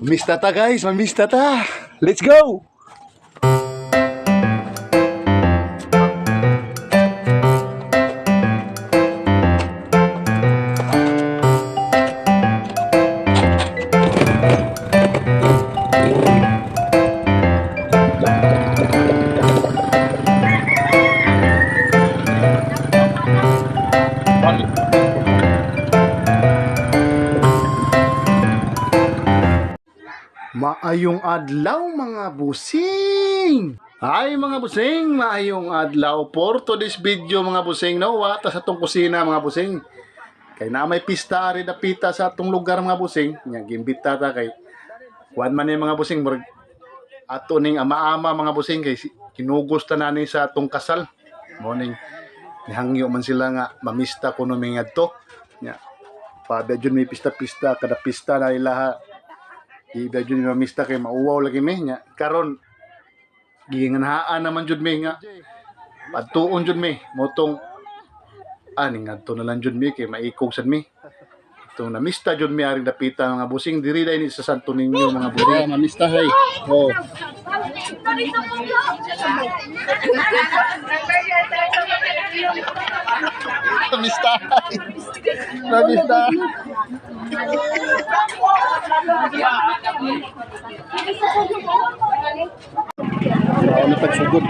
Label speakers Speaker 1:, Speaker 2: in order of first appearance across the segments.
Speaker 1: Mista ta guys, mamista ta. Let's go! Maayong adlaw mga busing! Ay mga busing, maayong adlaw for today's video mga busing, no? Wata sa tong kusina mga busing. Kay na may pista rin na pita sa atong lugar mga busing. Nya gimbita ta kay kuan man ni mga busing murag ato ning ama-ama mga busing kay kinugos ta nani sa atong kasal. Morning nihangyo man sila nga mamista kuno mi ngadto. Nya pada jud may pista-pista kada pista na ilaha. Iba jud mamista kay mauwaw lagi mi nya karon ginganhaan naman jud mi nga padtuon jud mi motong ani ngadto na lang jud mi kay maikog sad mi itong namista jud mi aring dapita mga busing diri dai ni sa Santo Niño mga busing mamista hay oh mamista hay mamista ako na tagsugod.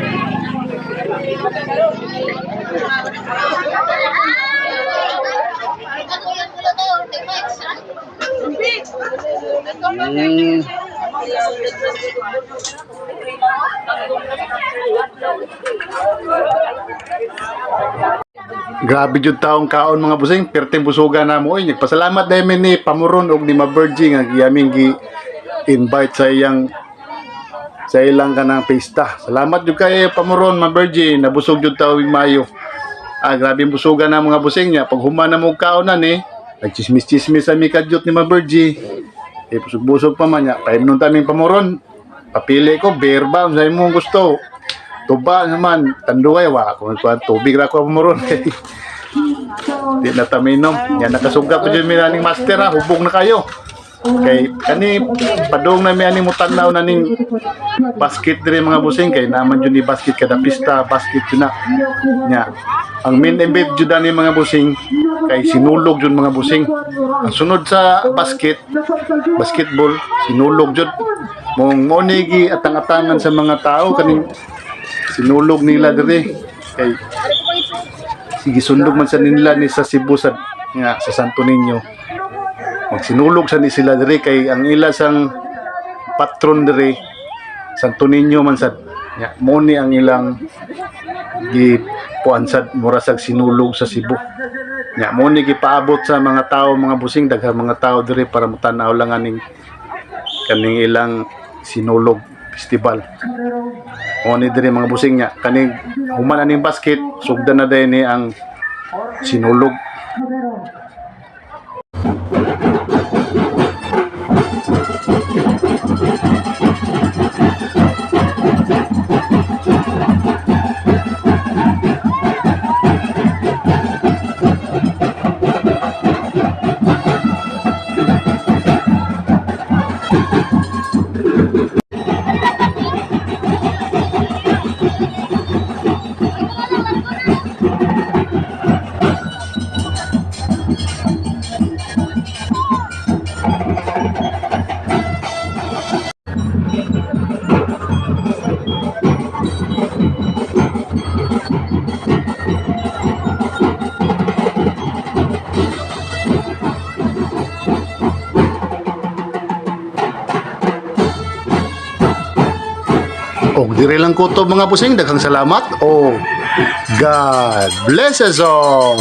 Speaker 1: Grabe jud taong kaon mga busing, perteng busugan na mo. Nagpasalamat dahil ni Pamuron og ni Mabergy nga giyaming gi-invite sa ilang kanang pista. Salamat jud kay Pamuron, Mabergy, nabusog jud ta og Mayo. Grabe busugan na mga busing niya. Pag human na mo kaon na ni, nagchismis-chismis sa mi kadyot ni Mabergy. Busog-busog pa man niya. Paimnon ta ning Pamuron. Papili ko berba sa imong gusto. Tuba naman, tanduay wa kung tubig ra ko Pamuron. Di na taminom. Yan nakasuga pa jud mi ning master ha, hubog na kayo. Kay kani padung na mi ani mo tanaw na ning basket dire mga busing kay naman jud ni basket kada pista basket jud na nya ang main event jud ani mga busing kay sinulog jud mga busing ang sunod sa basketball sinulog jud mong monigi atang-atangan sa mga tao kaning sinulog nila dire kay sige sundog man sa nila ni sa Cebu sa nga sa Santo Niño magsinulog sa ni sila dire kay ang ila sang patron dire Santo Niño man sad nya mo ni ang ilang gi puansad murasag sinulog sa Cebu nya mo ni gipaabot sa mga tao mga busing daghang mga tao dire para motanaw lang kaning ilang sinulog festival mo ni dire mga busing nya kaning human aning basket sugdan na day ni ang sinulog. Og dire lang ko to mga busing daghang salamat. God bless us all.